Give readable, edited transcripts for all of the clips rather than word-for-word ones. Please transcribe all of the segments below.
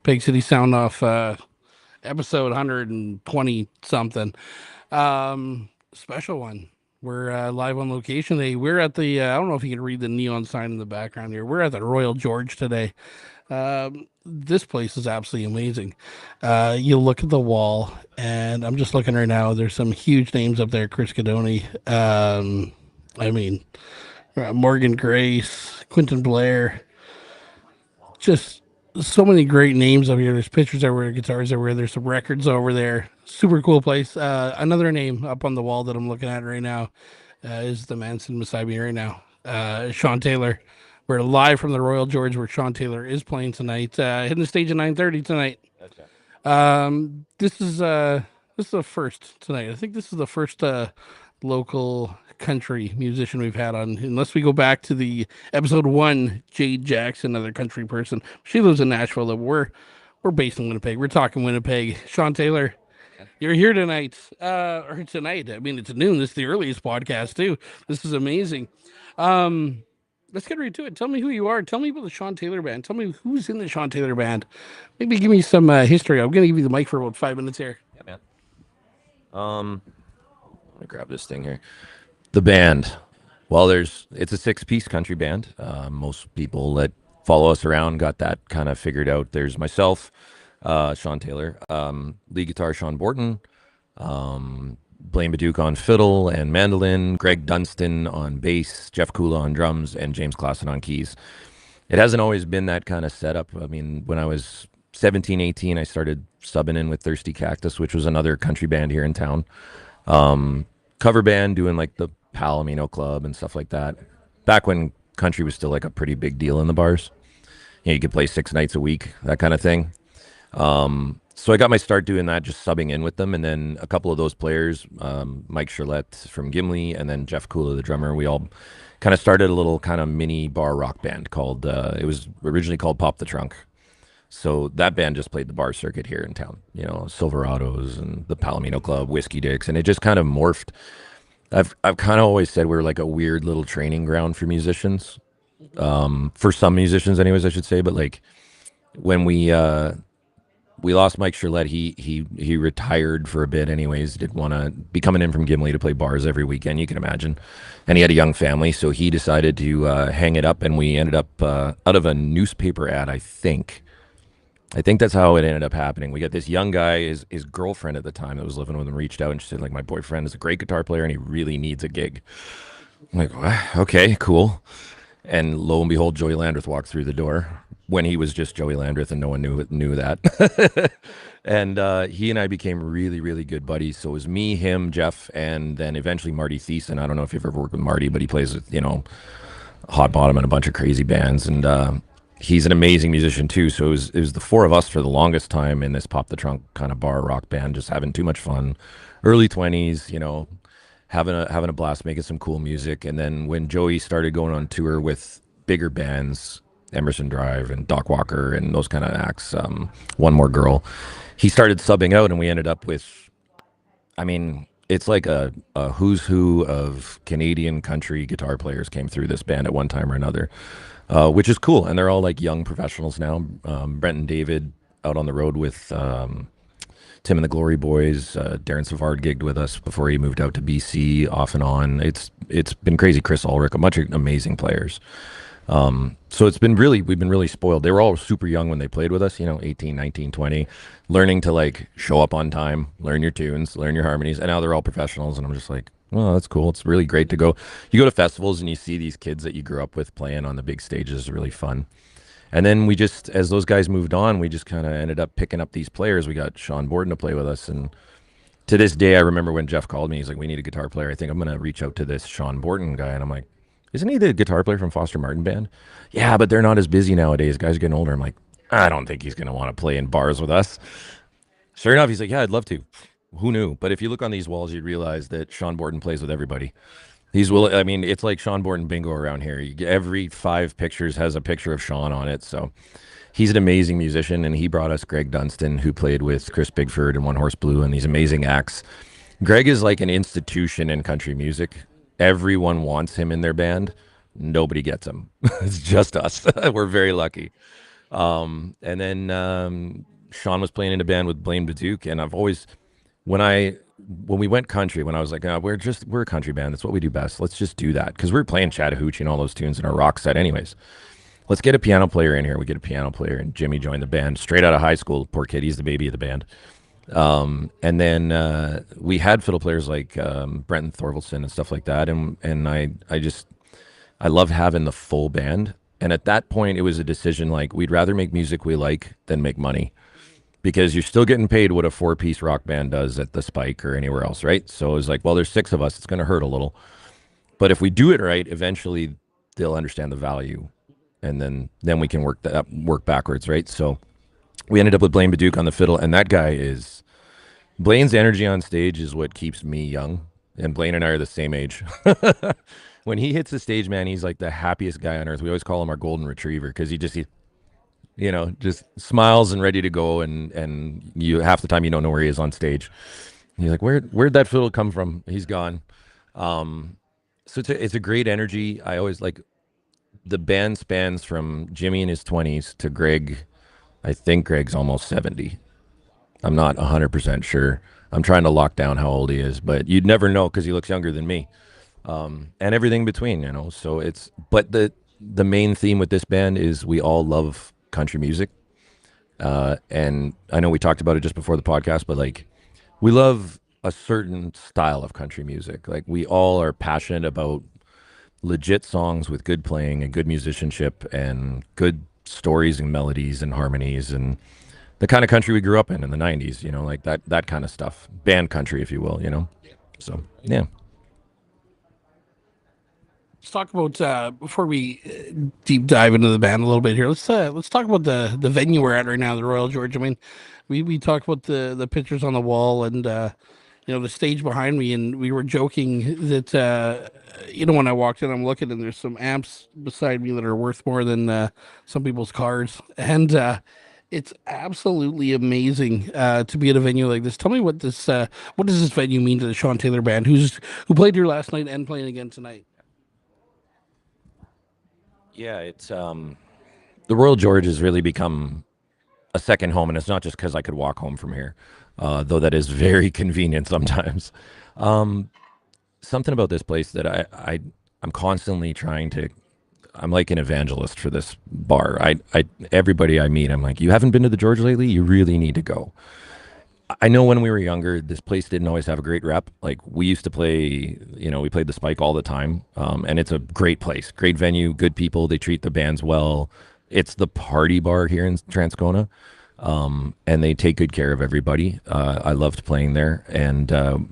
Pegcity Soundoff, episode 120 something. Special one. We're live on location today. We're at the, I don't know if you can read the neon sign in the background here. We're at the Royal George today. This place is absolutely amazing. You look at the wall, and I'm just looking right now. There's some huge names up there. Chris Cadoni. I mean, Morgan Grace, Quentin Blair, just so many great names over here. There's pictures everywhere, guitars everywhere. There's some records over there. Super cool place. Another name up on the wall that I'm looking at right now is the man sitting beside me right now, Sean Taylor. We're live from the Royal George where Sean Taylor is playing tonight. Hitting the stage at 9:30 tonight. Okay. This is the first tonight. I think this is the first local country musician we've had on, unless we go back to the episode one, Jade Jackson, another country person. She lives in Nashville. Though we're based in Winnipeg. We're talking Winnipeg. Sean Taylor, you're here tonight, or tonight. I mean, it's noon. This is the earliest podcast too. This is amazing. Um, let's get right to it. Tell me who you are. Tell me about the Sean Taylor band. Tell me who's in the Sean Taylor band. Maybe give me some history. I'm going to give you the mic for about 5 minutes here. Yeah, man. Let me grab this thing here. The band. Well, it's a six-piece country band. Most people that follow us around got that kind of figured out. There's myself, Sean Taylor, lead guitar Sean Borton, Blaine Baduke on fiddle and mandolin, Greg Dunstan on bass, Jeff Kula on drums, and James Klassen on keys. It hasn't always been that kind of setup. I mean, when I was 17, 18, I started subbing in with Thirsty Cactus, which was another country band here in town. Cover band doing like the Palomino Club and stuff like that. Back when country was still like a pretty big deal in the bars. You know, you could play 6 nights a week, that kind of thing. So I got my start doing that, just subbing in with them. And then a couple of those players, Mike Charlotte from Gimli and then Jeff Kula, the drummer, we all kind of started a little kind of mini bar rock band called, it was originally called Pop the Trunk. So that band just played the bar circuit here in town, you know, Silverados and the Palomino Club, Whiskey Dicks, and it just kind of morphed. I've kind of always said we're like a weird little training ground for musicians, for some musicians, anyways, I should say. But like when we lost Mike Charlotte, he retired for a bit, anyways. Didn't want to be coming in from Gimli to play bars every weekend, you can imagine, and he had a young family, so he decided to hang it up, and we ended up out of a newspaper ad, I think that's how it ended up happening. We got this young guy, his girlfriend at the time that was living with him reached out and she said, like, my boyfriend is a great guitar player and he really needs a gig. I'm like, what? Okay, cool. And lo and behold, Joey Landreth walked through the door when he was just Joey Landreth and no one knew that. And he and I became really, really good buddies. So it was me, him, Jeff, and then eventually Marty Thiessen. I don't know if you've ever worked with Marty, but he plays with, you know, Hot Bottom and a bunch of crazy bands. And he's an amazing musician too. So it was the four of us for the longest time in this Pop the Trunk kind of bar rock band, just having too much fun. Early 20s, you know, having a blast, making some cool music. And then when Joey started going on tour with bigger bands, Emerson Drive and Doc Walker and those kind of acts, One More Girl, he started subbing out, and we ended up with, I mean, it's like a who's who of Canadian country guitar players came through this band at one time or another. Which is cool. And they're all like young professionals now. Brent and David out on the road with Tim and the Glory Boys. Darren Savard gigged with us before he moved out to BC off and on. It's been crazy. Chris Ulrich, a bunch of amazing players. So we've been really spoiled. They were all super young when they played with us, you know, 18, 19, 20, learning to like show up on time, learn your tunes, learn your harmonies. And now they're all professionals. And I'm just like, well, that's cool. It's really great to go. You go to festivals and you see these kids that you grew up with playing on the big stages. It's really fun. And then we just, as those guys moved on, we just kind of ended up picking up these players. We got Sean Borden to play with us. And to this day, I remember when Jeff called me, he's like, we need a guitar player. I think I'm going to reach out to this Sean Borden guy. And I'm like, isn't he the guitar player from Foster Martin Band? Yeah, but they're not as busy nowadays. Guys are getting older. I'm like, I don't think he's going to want to play in bars with us. Sure enough, he's like, yeah, I'd love to. Who knew? But if you look on these walls, you'd realize that Sean Borden plays with everybody. I mean, it's like Sean Borden bingo around here. Every 5 pictures has a picture of Sean on it. So he's an amazing musician, and he brought us Greg Dunstan, who played with Chris Bigford and One Horse Blue and these amazing acts. Greg is like an institution in country music. Everyone wants him in their band. Nobody gets him. It's just us. We're very lucky. And then Sean was playing in a band with Blaine Baduke, and I've always when I when we went country, when I was like, we're a country band. That's what we do best. Let's just do that because we were playing Chattahoochee and all those tunes in our rock set, anyways. Let's get a piano player in here. We get a piano player, and Jimmy joined the band straight out of high school. Poor kid, he's the baby of the band. And then we had fiddle players like Brenton Thorvaldson and stuff like that, and I love having the full band. And at that point, it was a decision like we'd rather make music we like than make money because you're still getting paid what a four-piece rock band does at the Spike or anywhere else, right? So it was like, well, there's six of us. It's going to hurt a little. But if we do it right, eventually they'll understand the value. And then we can work backwards, right? So we ended up with Blaine Baduke on the fiddle, and that guy is Blaine's energy on stage is what keeps me young. And Blaine and I are the same age. When he hits the stage, man, he's like the happiest guy on earth. We always call him our golden retriever because just smiles and ready to go. And you half the time you don't know where he is on stage. And you're like, where'd that fiddle come from? He's gone. So it's a great energy. I always like the band spans from Jimmy in his 20s to Greg. I think Greg's almost 70. I'm not 100% sure. I'm trying to lock down how old he is, but you'd never know because he looks younger than me. And everything between, So but the main theme with this band is we all love country music. And I know we talked about it just before the podcast, but like we love a certain style of country music. Like we all are passionate about legit songs with good playing and good musicianship and good stories and melodies and harmonies and the kind of country we grew up in the 90s, like that kind of stuff. Band country, if you will. So, yeah. Let's talk about before we deep dive into the band a little bit here. Let's talk about the venue we're at right now, the Royal George. I mean, we talked about the pictures on the wall and the stage behind me, and we were joking that when I walked in, I'm looking and there's some amps beside me that are worth more than some people's cars, and it's absolutely amazing to be at a venue like this. Tell me what does this venue mean to the Sean Taylor Band, who played here last night and playing again tonight? Yeah, it's the Royal George has really become a second home, and it's not just because I could walk home from here, though that is very convenient sometimes. Um, Something about this place that I'm constantly trying to. I'm like an evangelist for this bar. Everybody I meet, I'm like, you haven't been to the George lately? You really need to go. I know when we were younger, this place didn't always have a great rep. Like we used to play, we played the Spike all the time, and it's a great place, great venue, good people. They treat the bands well. It's the party bar here in Transcona, and they take good care of everybody. I loved playing there, and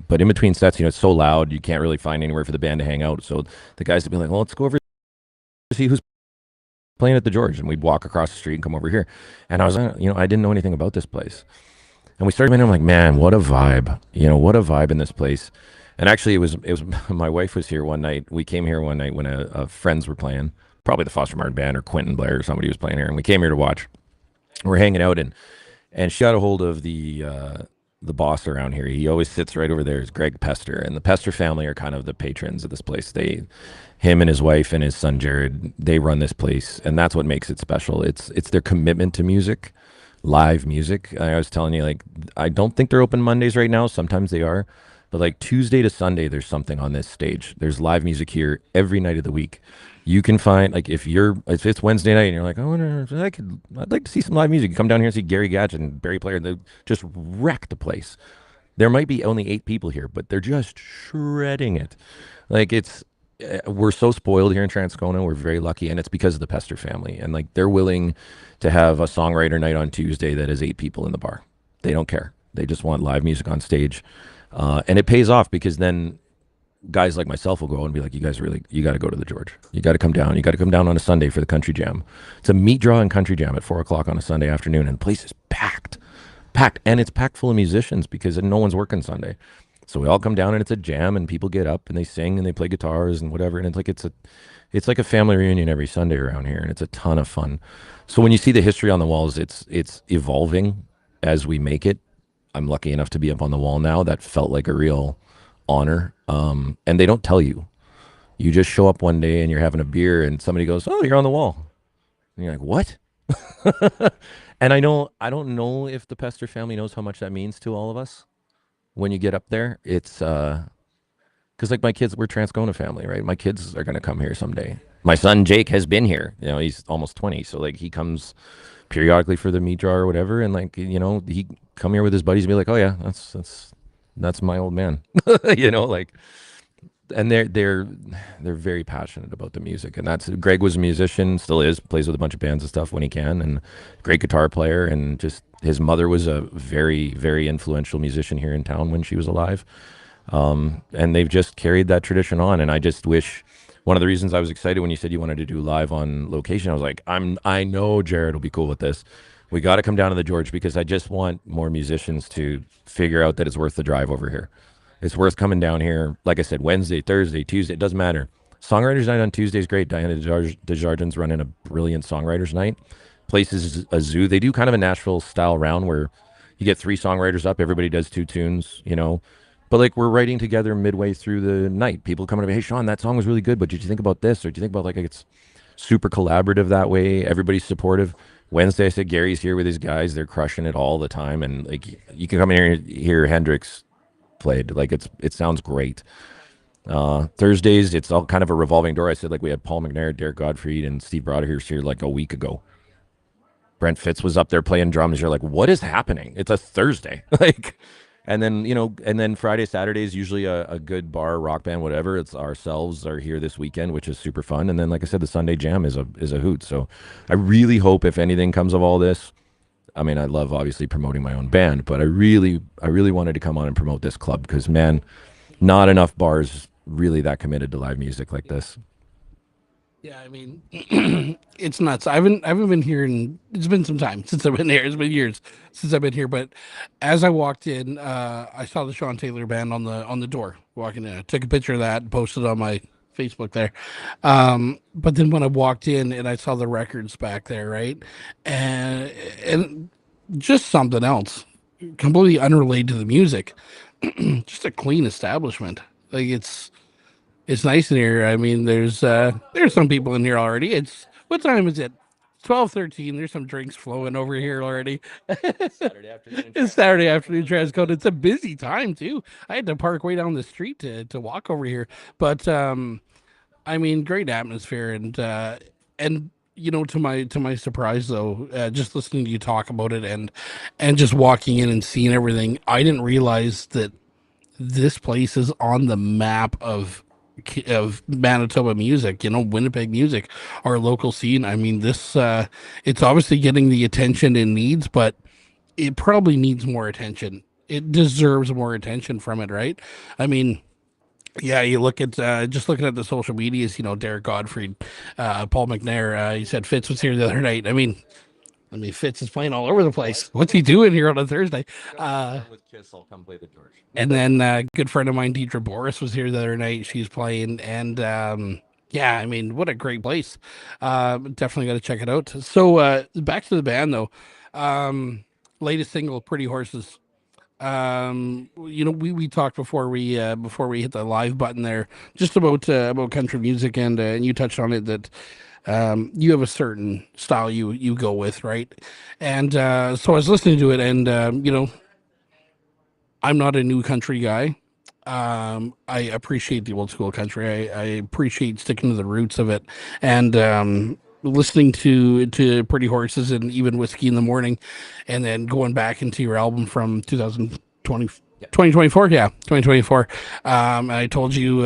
but in between sets, it's so loud you can't really find anywhere for the band to hang out. So the guys would be like, "Well, let's go over to see who's playing at the George," and we'd walk across the street and come over here. And I was, I didn't know anything about this place. And we started, and I'm like, man, what a vibe! What a vibe in this place. And actually, it was my wife was here one night. We came here one night when friends were playing, probably the Foster Martin Band or Quentin Blair or somebody was playing here, and we came here to watch. We're hanging out, and she got a hold of the boss around here. He always sits right over there. Is Greg Pester, and the Pester family are kind of the patrons of this place. Him and his wife and his son Jared, they run this place, and that's what makes it special. It's their commitment to music, live music. I was telling you, like, I don't think they're open Mondays right now. Sometimes they are, but like Tuesday to Sunday, there's something on this stage. There's live music here every night of the week. You can find like if it's Wednesday night and you're like, oh, I'd like to see some live music. You come down here and see Gary Gatch and Barry Player. They just wreck the place. There might be only 8 people here, but they're just shredding it. Like we're so spoiled here in Transcona. We're very lucky, and it's because of the Pester family. And like they're willing to have a songwriter night on Tuesday that has 8 people in the bar. They don't care. They just want live music on stage, and it pays off because then guys like myself will go and be like, you got to go to the George. You got to come down. You got to come down on a Sunday for the country jam. It's a meat draw and country jam at 4 o'clock on a Sunday afternoon, and the place is packed, and it's packed full of musicians because no one's working Sunday. So we all come down and it's a jam, and people get up and they sing and they play guitars and whatever, and it's like a family reunion every Sunday around here, and it's a ton of fun. So when you see the history on the walls, it's evolving as we make it. I'm lucky enough to be up on the wall now. That felt like a real honor. And they don't tell you. You just show up one day and you're having a beer and somebody goes, "Oh, you're on the wall." And you're like, "What?" And I don't know if the Pester family knows how much that means to all of us when you get up there. It's because like my kids, we're Transcona family, right? My kids are gonna come here someday. My son Jake has been here. You know, he's almost 20, so like he comes periodically for the meat draw or whatever, and like he come here with his buddies and be like, oh yeah, that's my old man, like and they're very passionate about the music, and that's Greg was a musician, still is, plays with a bunch of bands and stuff when he can, and great guitar player, and just his mother was a very very influential musician here in town when she was alive, and they've just carried that tradition on, and I just wish. One of the reasons I was excited when you said you wanted to do live on location, I was like, I know Jared will be cool with this. We got to come down to the George because I just want more musicians to figure out that it's worth the drive over here. It's worth coming down here. Like I said, Wednesday, Thursday, Tuesday, it doesn't matter. Songwriters Night on Tuesday is great. Diana Desjardins running a brilliant Songwriters Night. Place is a zoo. They do kind of a Nashville style round where you get three songwriters up. Everybody does two tunes. But like we're writing together midway through the night. People coming to me, hey Sean, that song was really good, but did you think about this? Or do you think about like it's super collaborative that way? Everybody's supportive. Wednesday, I said Gary's here with his guys. They're crushing it all the time, and like you can come in here and hear Hendrix played. Like it sounds great. Thursdays, it's all kind of a revolving door. I said like we had Paul McNair, Derek Godfrey, and Steve Broadhurst here like a week ago. Brent Fitz was up there playing drums. You're like, what is happening? It's a Thursday, like, and then Friday, Saturday is usually a good bar, rock band, whatever. It's ourselves are here this weekend, which is super fun. And then, like I said, the Sunday jam is a hoot. So I really hope if anything comes of all this, I mean, I love obviously promoting my own band, but I really wanted to come on and promote this club because man, not enough bars really that committed to live music like this. Yeah, I mean, it's nuts. I haven't been here in it's been some time since I've been here. It's been years since I've been here. But as I walked in, I saw the Sean Taylor band on the door walking in. I took a picture of that and posted it on my Facebook there. But then when I walked in and I saw the records back there, right, and and just something else, completely unrelated to the music, just a clean establishment. Like it's nice in here. I mean, there's some people in here already. It's what time is it? 12:13. There's some drinks flowing over here already. Saturday afternoon in It's Saturday afternoon Transcode. It's a busy time too. I had to park way down the street to walk over here. But I mean, great atmosphere and to my surprise though, just listening to you talk about it and just walking in and seeing everything, I didn't realize that this place is on the map of Manitoba music, Winnipeg music, our local scene. I mean, this it's obviously getting the attention it needs, but it probably needs more attention. It deserves more attention from it, right? I mean, yeah, you look at just looking at the social medias, Derek Godfrey, Paul McNair. He said Fitz was here the other night. I mean, Fitz is playing all over the place. What's he doing here on a Thursday? Uh, with Kiss, I'll come play the George. And then good friend of mine, Deidre Boris, was here the other night. She's playing, and yeah, I mean, what a great place. Definitely got to check it out. So back to the band though. Latest single, "Pretty Horses." We talked before we hit the live button there, just about country music, and you touched on it that you have a certain style you go with, right? And so I was listening to it, and I'm not a new country guy. I appreciate the old school country. I appreciate sticking to the roots of it, and listening to Pretty Horses and even Whiskey in the Morning, and then going back into your album from 2020. Yep. 2024, yeah, 2024. I told you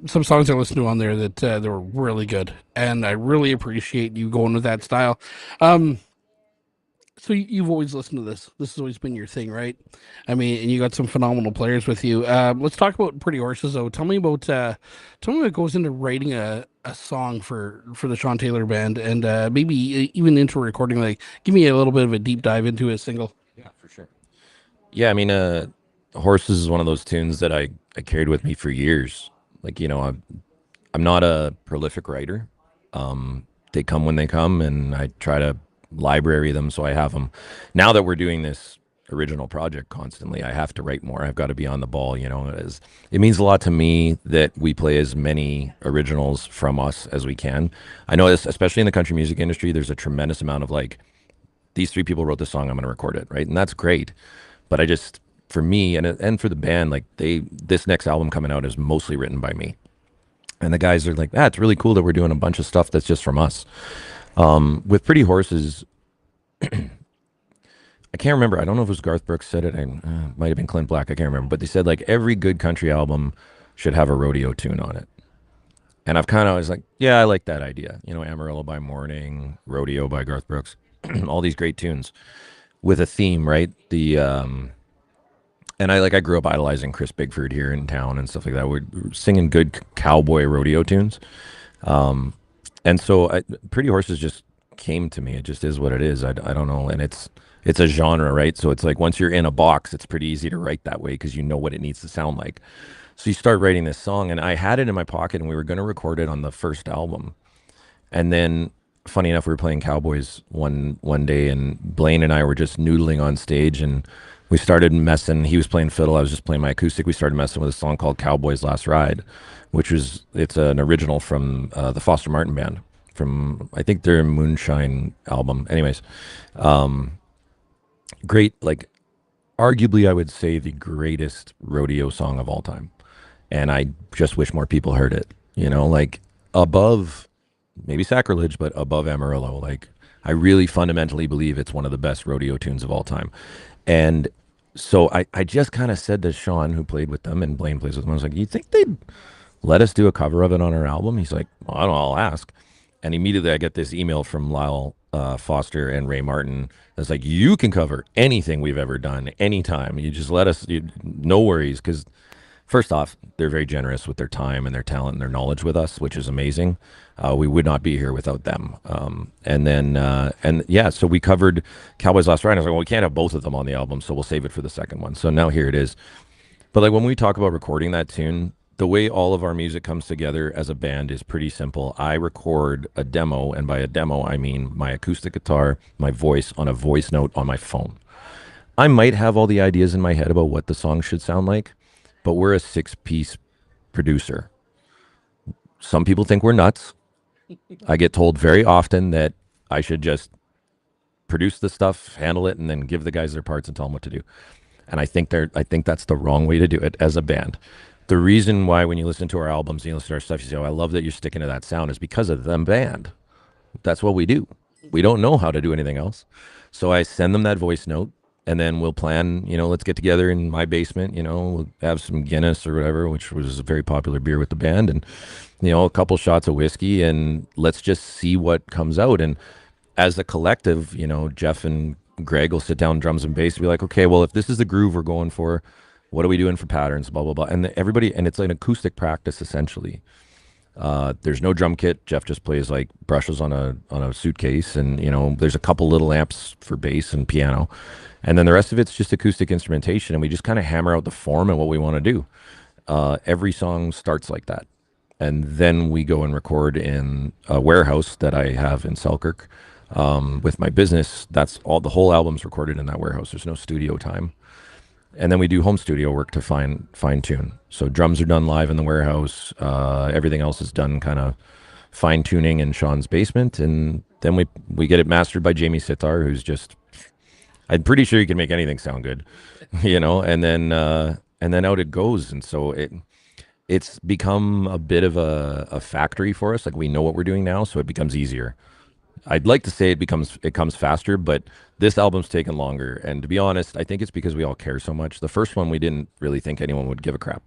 some songs I listened to on there that they were really good, and I really appreciate you going with that style. Um, so you've always listened to this. This has always been your thing, right? I mean, and you got some phenomenal players with you. Let's talk about Pretty Horses, though. Tell me what goes into writing a song for the Sean Taylor Band, and maybe even into recording. Like, give me a little bit of a deep dive into a single. Yeah, for sure. Yeah, I mean, Horses is one of those tunes that I carried with me for years. Like, I'm not a prolific writer. They come when they come, and I try to library them so I have them. Now that we're doing this original project constantly. I have to write more. I've got to be on the ball. It means a lot to me that we play as many originals from us as we can. I know this, especially in the country music industry, there's a tremendous amount of like, these three people wrote this song, I'm going to record it, right? And that's great. But I just, for me and for the band, like this next album coming out is mostly written by me. And the guys are like, it's really cool that we're doing a bunch of stuff that's just from us. With Pretty Horses, I can't remember. I don't know if it was Garth Brooks said it. Might have been Clint Black. I can't remember. But they said like every good country album should have a rodeo tune on it. And I've kind of was like, yeah, I like that idea. Amarillo by Morning, Rodeo by Garth Brooks, all these great tunes with a theme, right? And I grew up idolizing Chris Bigford here in town and stuff like that. We're singing good cowboy rodeo tunes. And so Pretty Horses just came to me. It just is what it is. I don't know. And it's a genre, right? So it's like once you're in a box, it's pretty easy to write that way because you know what it needs to sound like. So you start writing this song, and I had it in my pocket, and we were going to record it on the first album. And then, funny enough, we were playing Cowboys one day, and Blaine and I were just noodling on stage, and we started messing. He was playing fiddle, I was just playing my acoustic. We started messing with a song called "Cowboys Last Ride," it's an original from the Foster Martin Band from I think their Moonshine album. Anyways, great, like arguably I would say the greatest rodeo song of all time, and I just wish more people heard it. Like above maybe sacrilege, but above Amarillo. Like I really fundamentally believe it's one of the best rodeo tunes of all time. And so I just kind of said to Sean, who played with them, and Blaine plays with them, I was like, you think they'd let us do a cover of it on our album? He's like, well, I don't know, I'll ask. And immediately I get this email from Lyle Foster and Ray Martin that's like, you can cover anything we've ever done anytime. You just let us, no worries. Because first off, they're very generous with their time and their talent and their knowledge with us, which is amazing. We would not be here without them. And yeah, so we covered Cowboys Last Ride. I was like, well, we can't have both of them on the album, so we'll save it for the second one. So now here it is. But like when we talk about recording that tune, the way all of our music comes together as a band is pretty simple. I record a demo, and by a demo, I mean my acoustic guitar, my voice on a voice note on my phone. I might have all the ideas in my head about what the song should sound like, but we're a six-piece producer. Some people think we're nuts. I get told very often that I should just produce the stuff, handle it, and then give the guys their parts and tell them what to do. And I think that's the wrong way to do it as a band. The reason why when you listen to our albums, you listen to our stuff, you say, "Oh, I love that you're sticking to that sound," is because of them band. That's what we do. We don't know how to do anything else. So I send them that voice note, and then we'll plan, let's get together in my basement, we'll have some Guinness or whatever, which was a very popular beer with the band, and, a couple shots of whiskey, and let's just see what comes out. And as a collective, Jeff and Greg will sit down drums and bass and be like, okay, well, if this is the groove we're going for, what are we doing for patterns, blah, blah, blah. And everybody, and it's like an acoustic practice essentially. There's no drum kit. Jeff just plays like brushes on a suitcase, and there's a couple little amps for bass and piano, and then the rest of it's just acoustic instrumentation. And we just kind of hammer out the form and what we want to do. Every song starts like that, and then we go and record in a warehouse that I have in Selkirk with my business. That's all. The whole album's recorded in that warehouse. There's no studio time. And then we do home studio work to fine tune. So drums are done live in the warehouse. Everything else is done kind of fine tuning in Sean's basement, and then we get it mastered by Jamie Sitar, who's just, I'm pretty sure he can make anything sound good, and then out it goes. And so it's become a bit of a factory for us. Like we know what we're doing now, so it becomes easier. I'd like to say it comes faster, but this album's taken longer. And to be honest, I think it's because we all care so much. The first one, we didn't really think anyone would give a crap.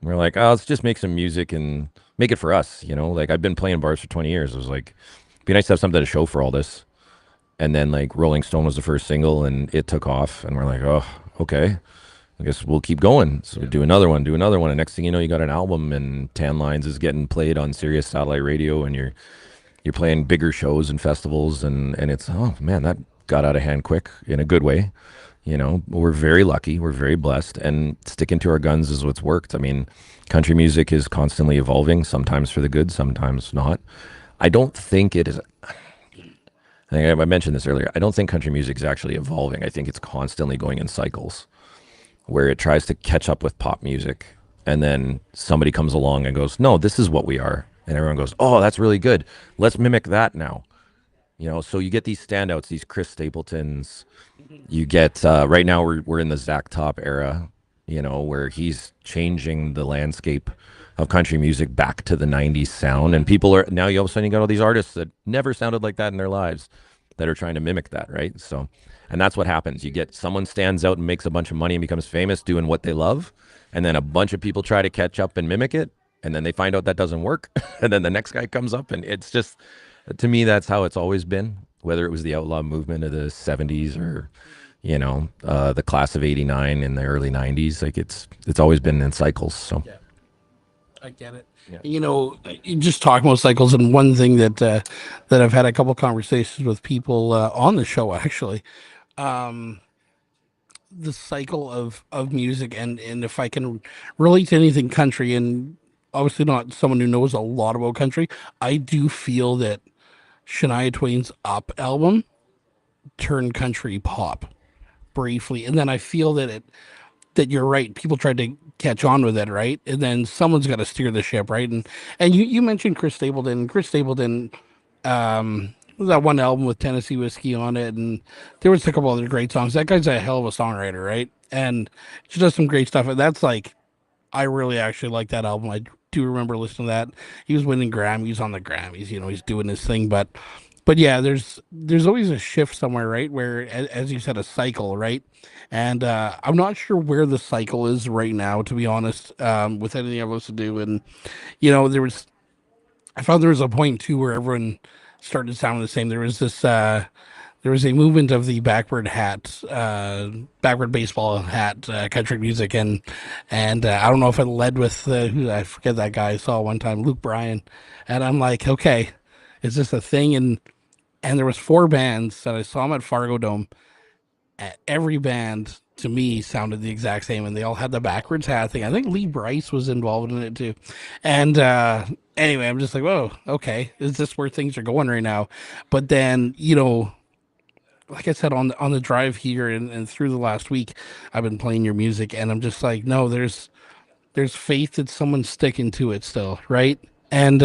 We're like, oh, let's just make some music and make it for us. Like I've been playing bars for 20 years. It was like, it'd be nice to have something to show for all this. And then like Rolling Stone was the first single, and it took off. And we're like, oh, okay, I guess we'll keep going. So we do another one. And next thing you know, you got an album, and Tan Lines is getting played on Sirius satellite radio, and you're playing bigger shows and festivals, and it's, oh man, that got out of hand quick in a good way. We're very lucky, we're very blessed, and sticking to our guns is what's worked. I mean, country music is constantly evolving, sometimes for the good, sometimes not. I don't think it is. I think I mentioned this earlier. I don't think country music is actually evolving. I think it's constantly going in cycles where it tries to catch up with pop music. And then somebody comes along and goes, no, this is what we are. And everyone goes, oh, that's really good. Let's mimic that now. So you get these standouts, these Chris Stapletons. Mhm. You get right now we're in the Zach Top era, where he's changing the landscape of country music back to the '90s sound, and people are now. You all of a sudden you got all these artists that never sounded like that in their lives that are trying to mimic that, right? So, and that's what happens. You get someone stands out and makes a bunch of money and becomes famous doing what they love, and then a bunch of people try to catch up and mimic it, and then they find out that doesn't work, and then the next guy comes up, and it's just to me that's how it's always been. Whether it was the outlaw movement of the '70s or the class of '89 in the early '90s. Like it's always been in cycles. So Yeah, I get it. yeah, You just talk about cycles, and one thing that I've had a couple conversations with people on the show actually, um, the cycle of music, and if I can relate to anything country, and obviously not someone who knows a lot about country, I do feel that Shania Twain's Up album turned country pop briefly, and then I feel that you're right. People tried to catch on with it, right? And then someone's got to steer the ship, right? And you mentioned Chris Stapleton. Chris Stapleton, that one album with Tennessee Whiskey on it, and there was a couple other great songs. That guy's a hell of a songwriter, right? And he does some great stuff. And that's like I really actually like that album. I do remember listening to that. He was winning Grammys on the Grammys. He's doing his thing, but yeah, there's always a shift somewhere, right? Where, as you said, a cycle, right? And I'm not sure where the cycle is right now, to be honest, with anything I've listened to. And I found there was a point too where everyone started sounding the same. There was a movement of the backward baseball hat, country music, and I don't know if it led with I forget that guy I saw one time, Luke Bryan, and I'm like, okay, is this a thing? And there was four bands that I saw them at Fargo Dome. Every band to me sounded the exact same, and they all had the backwards hat thing. I think Lee Bryce was involved in it too. And anyway, I'm just like, whoa, okay, is this where things are going right now? But then, like I said, on the drive here and through the last week, I've been playing your music, and I'm just like, no, there's faith that someone's sticking to it still, right? And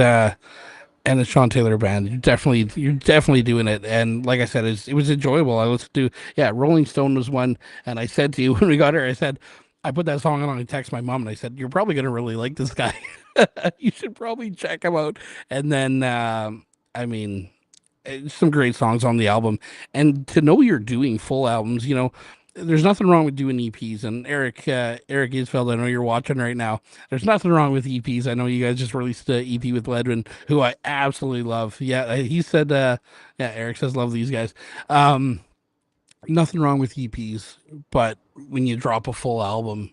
the Sean Taylor band, you're definitely doing it. And like I said, it was enjoyable. I listened to, yeah, Rolling Stone was one, and I said to you when we got here, I said I put that song on and I text my mom and I said, you're probably gonna really like this guy. You should probably check him out. And then I mean, some great songs on the album, and to know you're doing full albums, there's nothing wrong with doing EPs. And Eric Isfeld, I know you're watching right now. There's nothing wrong with EPs. I know you guys just released the EP with Ledwin, who I absolutely love. Yeah, he said, yeah, Eric says love these guys. Um, Nothing wrong with EPs, but when you drop a full album,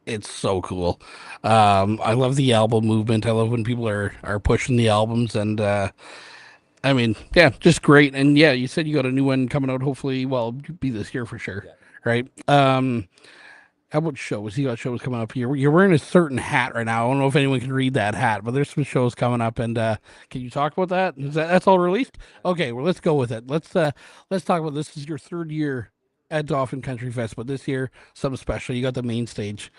it's so cool. I love the album movement. I love when people are pushing the albums, and I mean, yeah, just great. And yeah, you said you got a new one coming out. Hopefully, well, it'll be this year for sure, yeah. right? How about shows? You got shows coming up. You're wearing a certain hat right now. I don't know if anyone can read that hat, but there's some shows coming up. And can you talk about that? That's all released? Okay, well, let's go with it. Let's talk about this. Is your third year at Dauphin Country Fest, but this year something special. You got the main stage,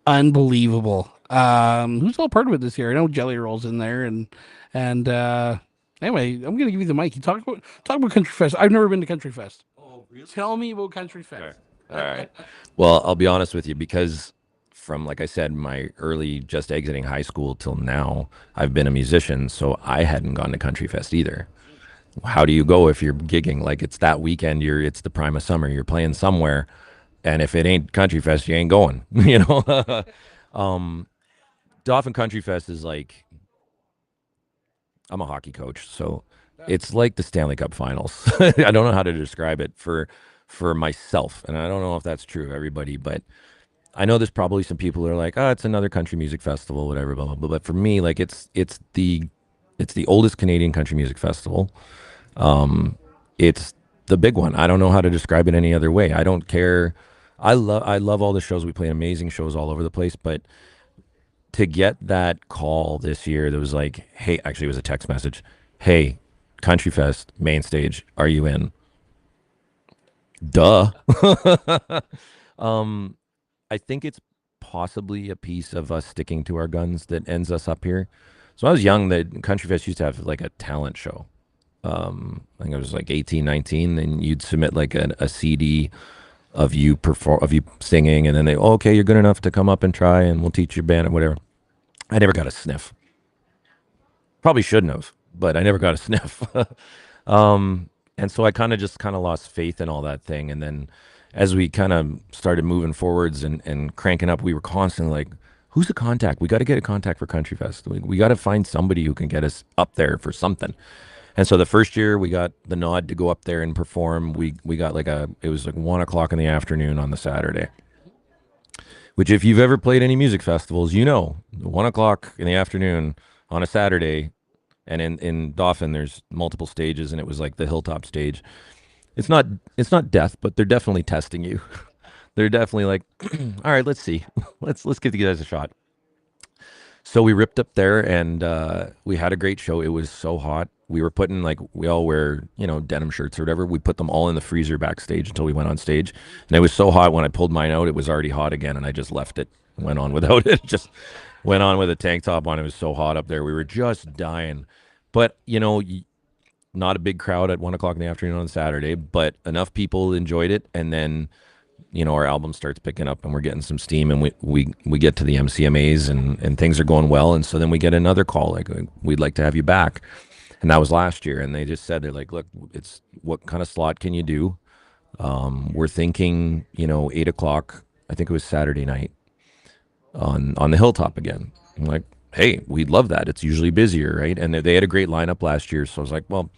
unbelievable. Who's all part of it this year? I know Jelly Roll's in there, and anyway, I'm gonna give you the mic. You talk about Country Fest. I've never been to Country Fest. Oh, really? Tell me about Country All right. Fest. All right. Well, I'll be honest with you because from, like I said, my early just exiting high school till now, I've been a musician. So I hadn't gone to Country Fest either. How do you go if you're gigging? Like it's that weekend, it's the prime of summer, you're playing somewhere. And if it ain't Country Fest, you ain't going, um, Dauphin Country Fest is like, I'm a hockey coach. So it's like the Stanley Cup finals. I don't know how to describe it for myself. And I don't know if that's true of everybody, but I know there's probably some people who are like, oh, it's another country music festival, whatever, blah, blah, blah. But for me, like it's the oldest Canadian country music festival. It's the big one. I don't know how to describe it any other way. I don't care. I love all the shows. We play amazing shows all over the place. But to get that call this year that was like, hey, actually it was a text message. Hey, Country Fest main stage. Are you in? Duh. um, I think it's possibly a piece of us sticking to our guns that ends us up here. So when I was young, the Country Fest used to have like a talent show. I think I was like 18, 19, and you'd submit like a CD of you perform of you singing, and then they, oh, okay, you're good enough to come up and try, and we'll teach you band or whatever. I never got a sniff. Probably shouldn't have, but I never got a sniff. And so I kind of lost faith in all that thing. And then as we kind of started moving forwards and cranking up, we were constantly like, who's the contact? We got to get a contact for Country Fest. We got to find somebody who can get us up there for something. And so the first year we got the nod to go up there and perform. We got like it was like 1 o'clock in the afternoon on the Saturday, which if you've ever played any music festivals, 1 o'clock in the afternoon on a Saturday, and in Dauphin there's multiple stages, and it was like the hilltop stage. It's not it's not death, but they're definitely testing you. They're definitely like, all right, let's see, let's give you guys a shot. So we ripped up there, and we had a great show. It was so hot. We were putting, like, we all wear, denim shirts or whatever. We put them all in the freezer backstage until we went on stage. And it was so hot when I pulled mine out, it was already hot again, and I just left it. Went on without it. Just went on with a tank top on. It was so hot up there. We were just dying. But, not a big crowd at 1 o'clock in the afternoon on Saturday, but enough people enjoyed it. And then our album starts picking up, and we're getting some steam, and we get to the MCMAs, and things are going well. And so then we get another call, like, we'd like to have you back. And that was last year. And they just said, they're like, look, it's what kind of slot can you do? We're thinking, 8 o'clock, I think it was Saturday night on the hilltop again. I'm like, hey, we'd love that. It's usually busier, right? And they had a great lineup last year. So I was like, well,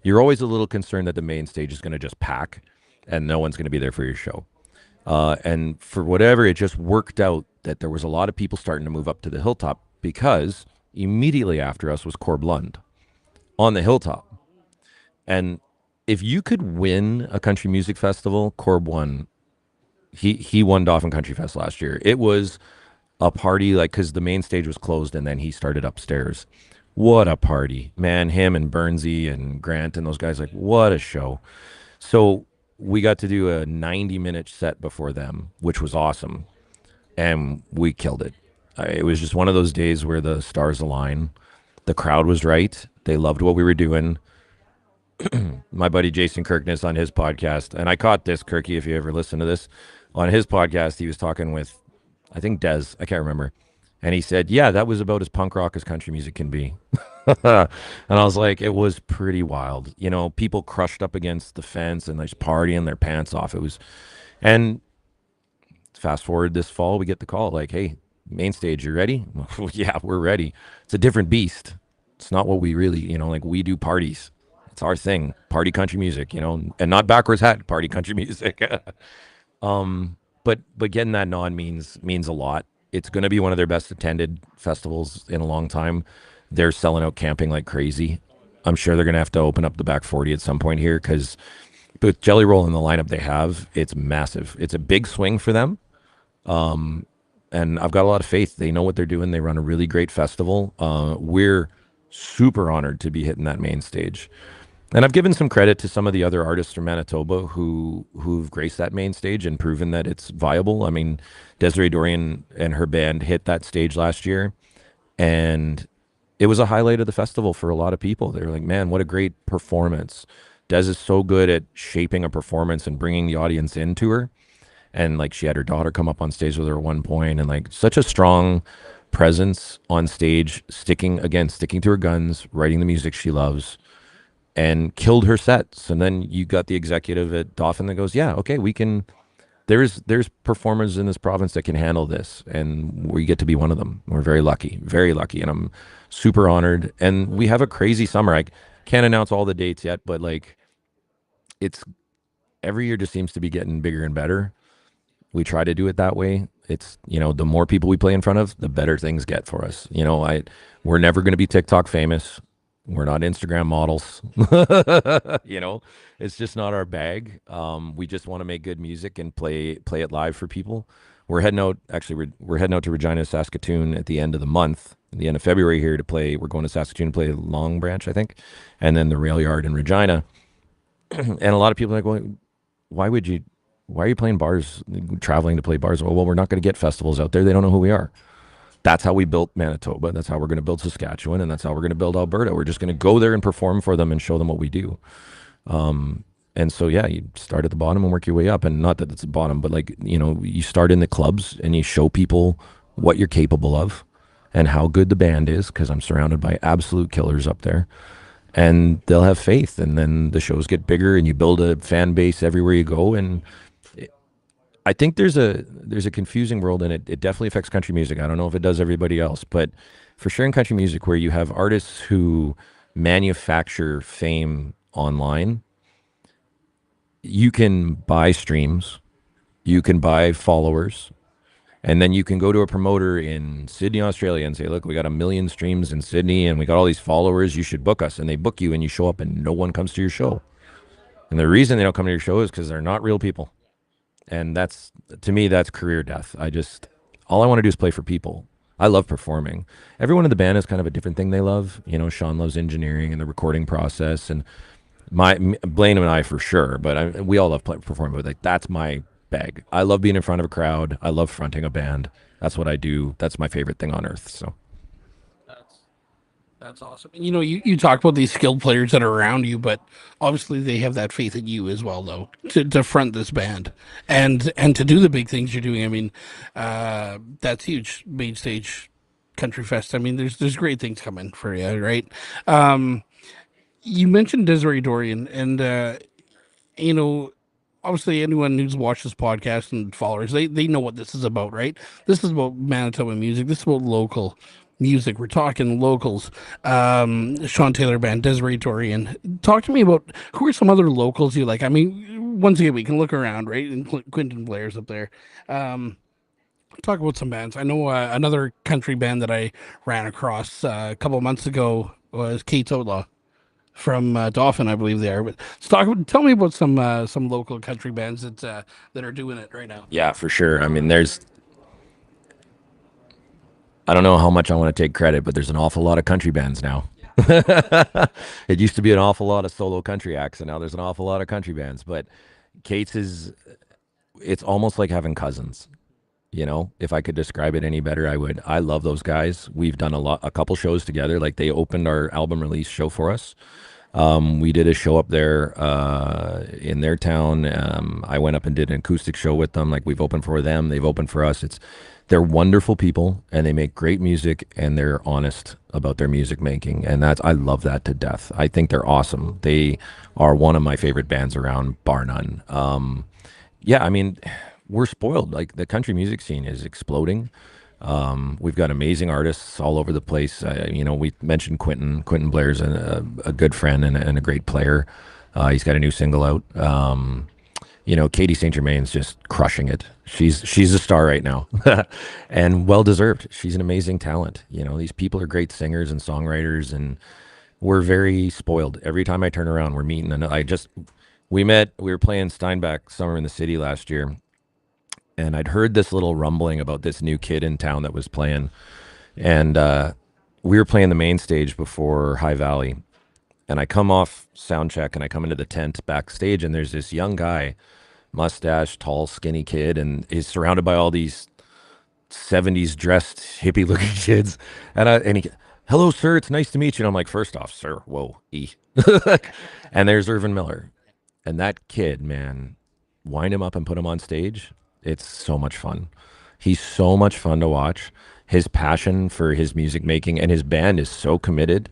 you're always a little concerned that the main stage is going to just pack and no one's going to be there for your show. And for whatever, it just worked out that there was a lot of people starting to move up to the hilltop, because immediately after us was Corb Lund on the hilltop. And if you could win a country music festival, Corb won. He won Dauphin Country Fest last year. It was a party, like, because the main stage was closed, and then he started upstairs. What a party, man! Him and Burnsy and Grant and those guys, like, what a show. So we got to do a 90-minute set before them, which was awesome, and we killed it. It was just one of those days where the stars align. The crowd was right. They loved what we were doing. My buddy Jason Kirkness on his podcast, and I caught this, Kirky, if you ever listen to this, on his podcast, he was talking with, I think, Des, I can't remember. And he said, yeah, that was about as punk rock as country music can be. And I was like, it was pretty wild. People crushed up against the fence and just partying their pants off. It was, and fast forward this fall, we get the call like, hey, main stage, you ready? Yeah, we're ready. It's a different beast. It's not what we really, like, we do parties. It's our thing, party country music, and not backwards hat party country music. But getting that nod means a lot. It's going to be one of their best attended festivals in a long time. They're selling out camping like crazy. I'm sure they're going to have to open up the back 40 at some point here, because with Jelly Roll in the lineup they have, it's massive. It's a big swing for them. And I've got a lot of faith. They know what they're doing. They run a really great festival. We're super honored to be hitting that main stage. And I've given some credit to some of the other artists from Manitoba who've graced that main stage and proven that it's viable. I mean, Desiree Dorian and her band hit that stage last year, and it was a highlight of the festival for a lot of people. They were like, man, what a great performance. Des is so good at shaping a performance and bringing the audience into her. And like, she had her daughter come up on stage with her at one point, and like, such a strong presence on stage, sticking to her guns, writing the music she loves, and killed her sets. And then you got the executive at Dauphin that goes, yeah, okay, we can, there's performers in this province that can handle this, and we get to be one of them. We're very lucky, and I'm super honored. And we have a crazy summer. I can't announce all the dates yet, but like, it's every year just seems to be getting bigger and better. We try to do it that way. It's, the more people we play in front of, the better things get for us. We're never going to be TikTok famous. We're not Instagram models. You know, it's just not our bag. We just want to make good music and play it live for people. We're heading out. Actually, we're heading out to Regina, Saskatoon at the end of the month, at the end of February here to play. We're going to Saskatoon to play Long Branch, I think, and then the Rail Yard in Regina. And a lot of people are like, well, why would you? Why are you playing bars, traveling to play bars? Well, we're not going to get festivals out there. They don't know who we are. That's how we built Manitoba. That's how we're going to build Saskatchewan, and that's how we're going to build Alberta. We're just going to go there and perform for them and show them what we do. And so, yeah, you start at the bottom and work your way up. And not that it's the bottom, but like, you start in the clubs and you show people what you're capable of and how good the band is, because I'm surrounded by absolute killers up there. And they'll have faith. And then the shows get bigger and you build a fan base everywhere you go. And I think there's a confusing world, and it definitely affects country music. I don't know if it does everybody else, but for sure in country music, where you have artists who manufacture fame online, you can buy streams, you can buy followers, and then you can go to a promoter in Sydney, Australia, and say, "Look, we got 1 million streams in Sydney, and we got all these followers. You should book us." And they book you, and you show up, and no one comes to your show. And the reason they don't come to your show is because they're not real people. And that's, to me, that's career death. All I want to do is play for people. I love performing. Everyone in the band has kind of a different thing they love. Sean loves engineering and the recording process, and Blaine and I for sure. But we all love performing. But like, that's my bag. I love being in front of a crowd. I love fronting a band. That's what I do. That's my favorite thing on earth. So That's that's awesome. And you talk about these skilled players that are around you, but obviously they have that faith in you as well, though, to front this band and to do the big things you're doing. I mean, that's huge. Main stage country fest. I mean, there's great things coming for you, right? Um, you mentioned Desiree Dorian, and you know, obviously anyone who's watched this podcast and followers, they know what this is about, right? This is about Manitoba music. This is about local music. We're talking locals. Sean Taylor Band, Desiree Dorian. Talk to me about who are some other locals you like. I mean, once again, we can look around, right? And Quentin Blair's up there. Um, Talk about some bands. I know another country band that I ran across a couple of months ago was Kate's Outlaw from Dauphin, I believe they are. But tell me about some local country bands that are doing it right now. yeah, for sure. I mean, I don't know how much I want to take credit, but there's an awful lot of country bands now. It used to be an awful lot of solo country acts, and now there's an awful lot of country bands. But Kate's it's almost like having cousins. If I could describe it any better, I would. I love those guys. We've done a couple shows together. Like, they opened our album release show for us. We did a show up there in their town. I went up and did an acoustic show with them. Like, we've opened for them, they've opened for us. They're wonderful people, and they make great music, and they're honest about their music making, and I love that to death. I think they're awesome. They are one of my favorite bands around, bar none. Yeah, I mean, we're spoiled. Like, the country music scene is exploding. We've got amazing artists all over the place. We mentioned Quentin. Quentin Blair's a good friend and a great player. He's got a new single out. Katie St. Germain's just crushing it. She's a star right now, and well deserved. She's an amazing talent. These people are great singers and songwriters, and we're very spoiled. Every time I turn around, we're meeting. And we met. We were playing Steinbach Summer in the City last year, and I'd heard this little rumbling about this new kid in town that was playing, and we were playing the main stage before High Valley, and I come off sound check and I come into the tent backstage, and there's this young guy, mustache, tall, skinny kid, and he's surrounded by all these 70s dressed hippie looking kids, and he, "Hello, sir, it's nice to meet you." And I'm like, "First off, sir, whoa, and there's Irvin Miller, and that kid, man, wind him up and put him on stage. It's so much fun. He's so much fun to watch. His passion for his music making, and his band is so committed.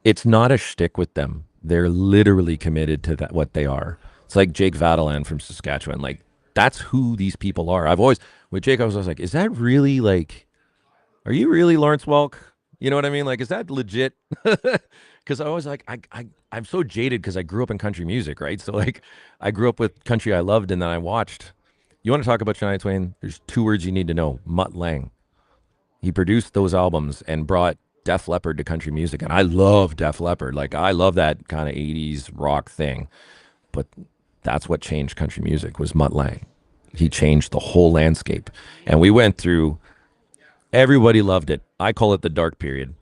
It's not a shtick with them. They're literally committed to what they are. It's like Jake Vatalan from Saskatchewan. Like, that's who these people are. With Jake, I was like, is that really, like, are you really Lawrence Welk? You know what I mean? Like, is that legit? Because I was like, I'm so jaded because I grew up in country music, right? So, like, I grew up with country I loved, and then I watched. You want to talk about Shania Twain? There's two words you need to know: Mutt Lang. He produced those albums and brought Def Leppard to country music, and I love Def Leppard. Like I love that kind of '80s rock thing. But that's what changed country music was Mutt Lang. He changed the whole landscape, and we went through. Everybody loved it. I call it the dark period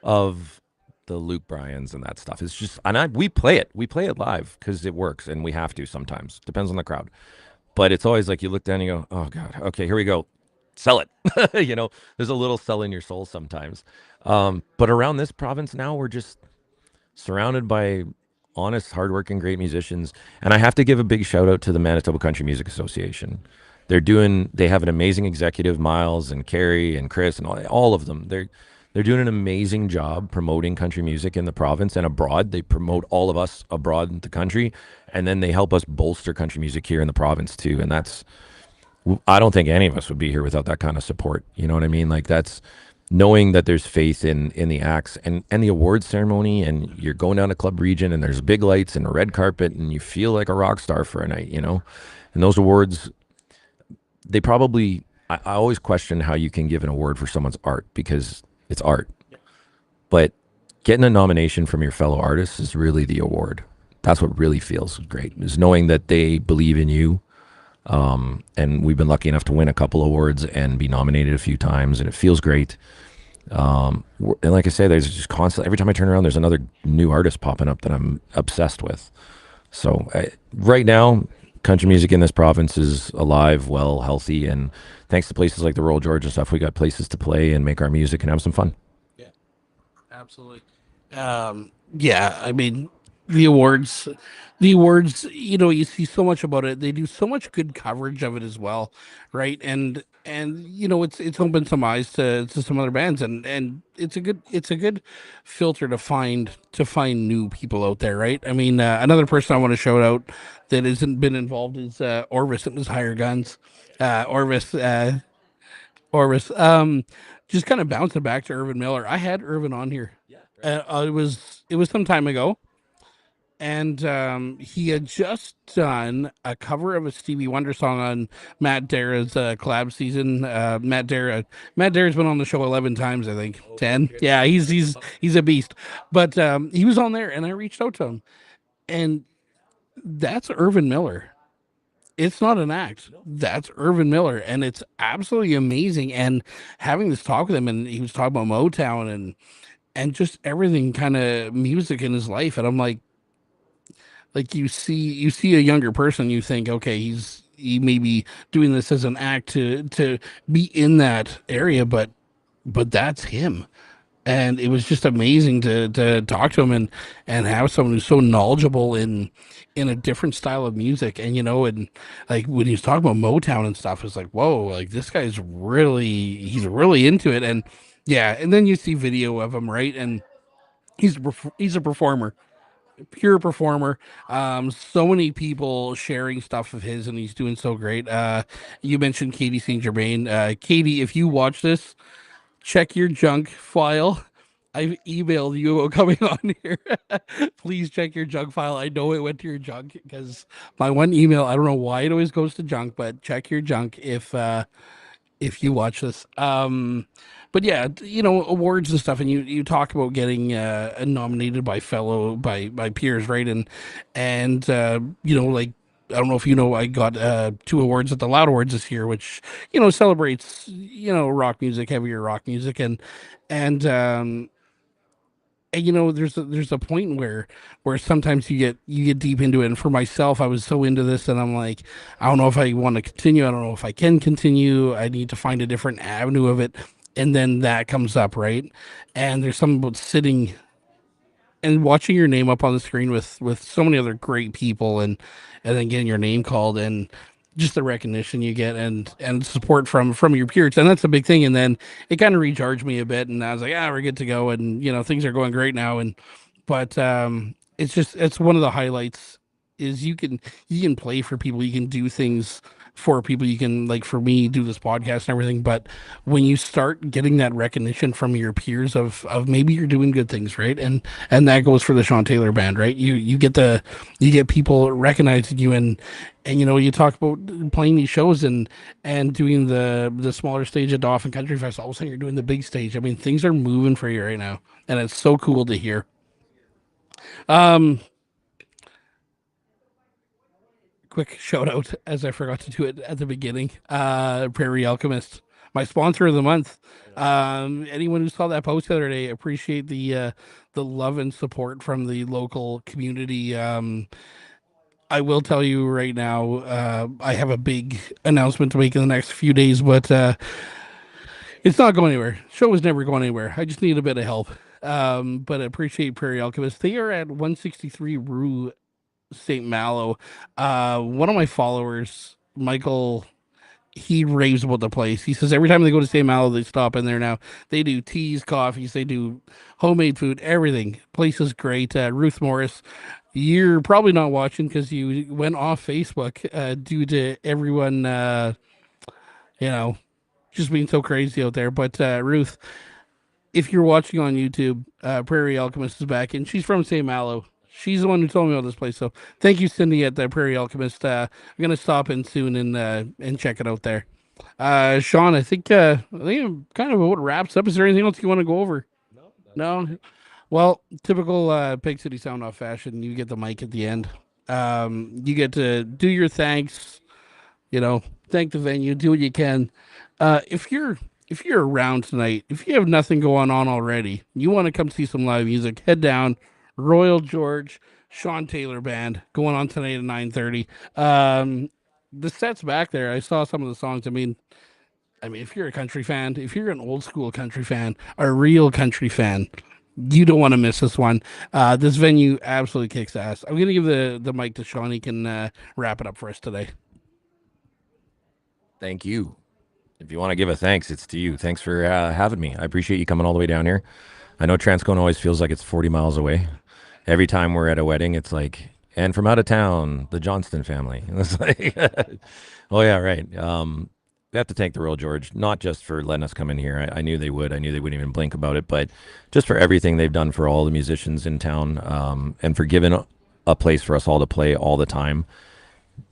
of the Luke Bryans and that stuff. It's just, and we play it. We play it live because it works, and we have to sometimes. Depends on the crowd. But it's always like you look down and you go, oh God, okay, here we go. Sell it. There's a little sell in your soul sometimes. But around this province now, we're just surrounded by honest, hardworking, great musicians. And I have to give a big shout out to the Manitoba Country Music Association. They have an amazing executive, Miles and Carrie and Chris and all of them. They're doing an amazing job promoting country music in the province and abroad. They promote all of us abroad in the country, and then they help us bolster country music here in the province too. And I don't think any of us would be here without that kind of support. You know what I mean? Like that's knowing that there's faith in the acts and the awards ceremony, and you're going down to Club Region and there's big lights and a red carpet and you feel like a rock star for a night. And those awards, they probably I always question how you can give an award for someone's art because it's art. But getting a nomination from your fellow artists is really the award. That's what really feels great, is knowing that they believe in you. And we've been lucky enough to win a couple awards and be nominated a few times, and it feels great. And like I say, there's just constant. Every time I turn around, there's another new artist popping up that I'm obsessed with. So right now, country music in this province is alive, well, healthy, and thanks to places like the Royal George and stuff, we got places to play and make our music and have some fun. Yeah, absolutely. Yeah, I mean, the awards, the awards, you see so much about it. They do so much good coverage of it as well, right? And it's opened some eyes to some other bands, and it's a good filter to find new people out there, right? I mean, another person I want to shout out that hasn't been involved is Orvis and his Higher Guns. Orvis, Orvis. Just kind of bouncing back to Irvin Miller. I had Irvin on here. It was some time ago, and he had just done a cover of a Stevie Wonder song on Matt Dara's collab season. Matt Dara's been on the show 11 times, I think. 10. Yeah, he's a beast. But he was on there, and I reached out to him, and that's Irvin Miller. It's not an act. That's Irvin Miller, and it's absolutely amazing. And having this talk with him, and he was talking about Motown and just everything kind of music in his life, and I'm like you see a younger person, you think, okay, he may be doing this as an act to be in that area, but that's him. And it was just amazing to talk to him and have someone who's so knowledgeable in a different style of music. And and like when he was talking about Motown and stuff, it's like, whoa, like this guy's he's really into it. And yeah, and then you see video of him, right? And he's a performer, pure performer. So many people sharing stuff of his, and he's doing so great. You mentioned Katie St. Germain. Katie, if you watch this, check your junk file. I've emailed you about coming on here. Please check your junk file. I know it went to your junk because my one email, I don't know why it always goes to junk, but check your junk if you watch this. But yeah, awards and stuff, and you talk about getting nominated by peers, right? And like, I don't know if I got two awards at the Loud Awards this year, which celebrates rock music, heavier rock music, and there's a point where sometimes you get deep into it. And for myself, I was so into this, and I'm like, I don't know if I want to continue. I don't know if I can continue. I need to find a different avenue of it. And then that comes up, right? And there's something about sitting and watching your name up on the screen with so many other great people, and then getting your name called, and just the recognition you get, and support from your peers, and that's a big thing. And then it kind of recharged me a bit, and I was like, we're good to go, and things are going great now. And but it's one of the highlights is you can play for people, you can do things for people. You can, like, for me, do this podcast and everything, but when you start getting that recognition from your peers of maybe you're doing good things, right? And that goes for the Sean Taylor band, right? You get people recognizing you, and you talk about playing these shows and doing the smaller stage at Dauphin Country Fest. All of a sudden, you're doing the big stage. I mean, things are moving for you right now, and it's so cool to hear. Um, Quick shout out, as I forgot to do it at the beginning. Prairie Alchemist, my sponsor of the month. Anyone who saw that post the other day, appreciate the love and support from the local community. I will tell you right now, I have a big announcement to make in the next few days, but it's not going anywhere. Show is never going anywhere. I just need a bit of help. But I appreciate Prairie Alchemist. They are at 163 Rue St. Malo. One of my followers, Michael, he raves about the place. He says every time they go to St. Malo, they stop in there now. They do teas, coffees, they do homemade food, everything. Place is great. Ruth Morris, you're probably not watching because you went off Facebook due to everyone, you know, just being so crazy out there. But Ruth, if you're watching on YouTube, Prairie Alchemist is back, and she's from St. Malo. She's the one who told me about this place. So thank you, Cindy, at the Prairie Alchemist. I'm gonna stop in soon and check it out there. Sean, I think kind of what wraps up. Is there anything else you want to go over? No. Well, typical Pegcity Soundoff fashion. You get the mic at the end. You get to do your thanks, thank the venue, do what you can. If you're around tonight, if you have nothing going on already, you want to come see some live music, head down. Royal George, Sean Taylor band going on tonight at 9:30. The set's back there. I saw some of the songs. I mean, if you're a country fan, if you're an old school country fan, a real country fan, you don't want to miss this one. This venue absolutely kicks ass. I'm gonna give the mic to Sean. He can wrap it up for us today. Thank you. If you want to give a thanks, it's to you. Thanks for having me. I appreciate you coming all the way down here. I know Transcona always feels like it's 40 miles away. Every time we're at a wedding, it's like, and from out of town, the Johnston family. It's like, oh yeah, right. We have to thank the Royal George, not just for letting us come in here. I knew they would. I knew they wouldn't even blink about it, but just for everything they've done for all the musicians in town, and for giving a place for us all to play all the time.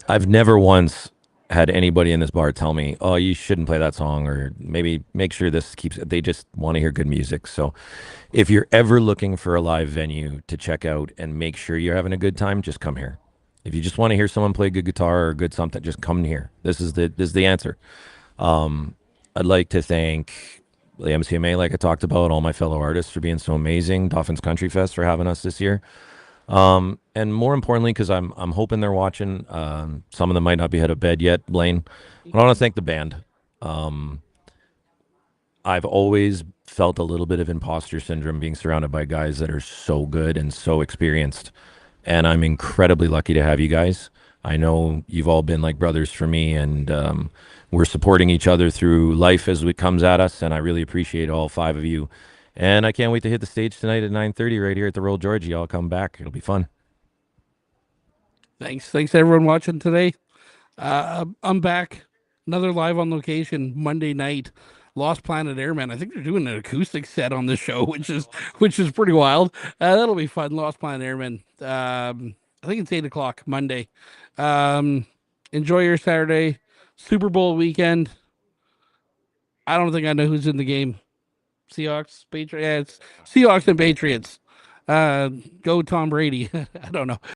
I've never once had anybody in this bar tell me, "Oh, you shouldn't play that song," or maybe make sure this keeps. They just want to hear good music. So, if you're ever looking for a live venue to check out and make sure you're having a good time, just come here. If you just want to hear someone play good guitar or good something, just come here. This is the answer. I'd like to thank the MCMA, like I talked about, all my fellow artists for being so amazing. Dolphins Country Fest for having us this year. And more importantly, because I'm hoping they're watching. Some of them might not be out of bed yet. Blaine, I want to thank the band. Um, I've always felt a little bit of imposter syndrome being surrounded by guys that are so good and so experienced, and I'm incredibly lucky to have you guys. I know you've all been like brothers for me, and we're supporting each other through life as it comes at us. And I really appreciate all five of you. And I can't wait to hit the stage tonight at 9:30 right here at the Royal George. Y'all come back; it'll be fun. Thanks everyone watching today. I'm back. Another live on location Monday night. Lost Planet Airmen. I think they're doing an acoustic set on this show, which is pretty wild. That'll be fun. Lost Planet Airmen. I think it's 8 o'clock Monday. Um, Enjoy your Saturday. Super Bowl weekend. I don't think I know who's in the game. Seahawks, Patriots. Yeah, it's Seahawks and Patriots. Go Tom Brady. I don't know.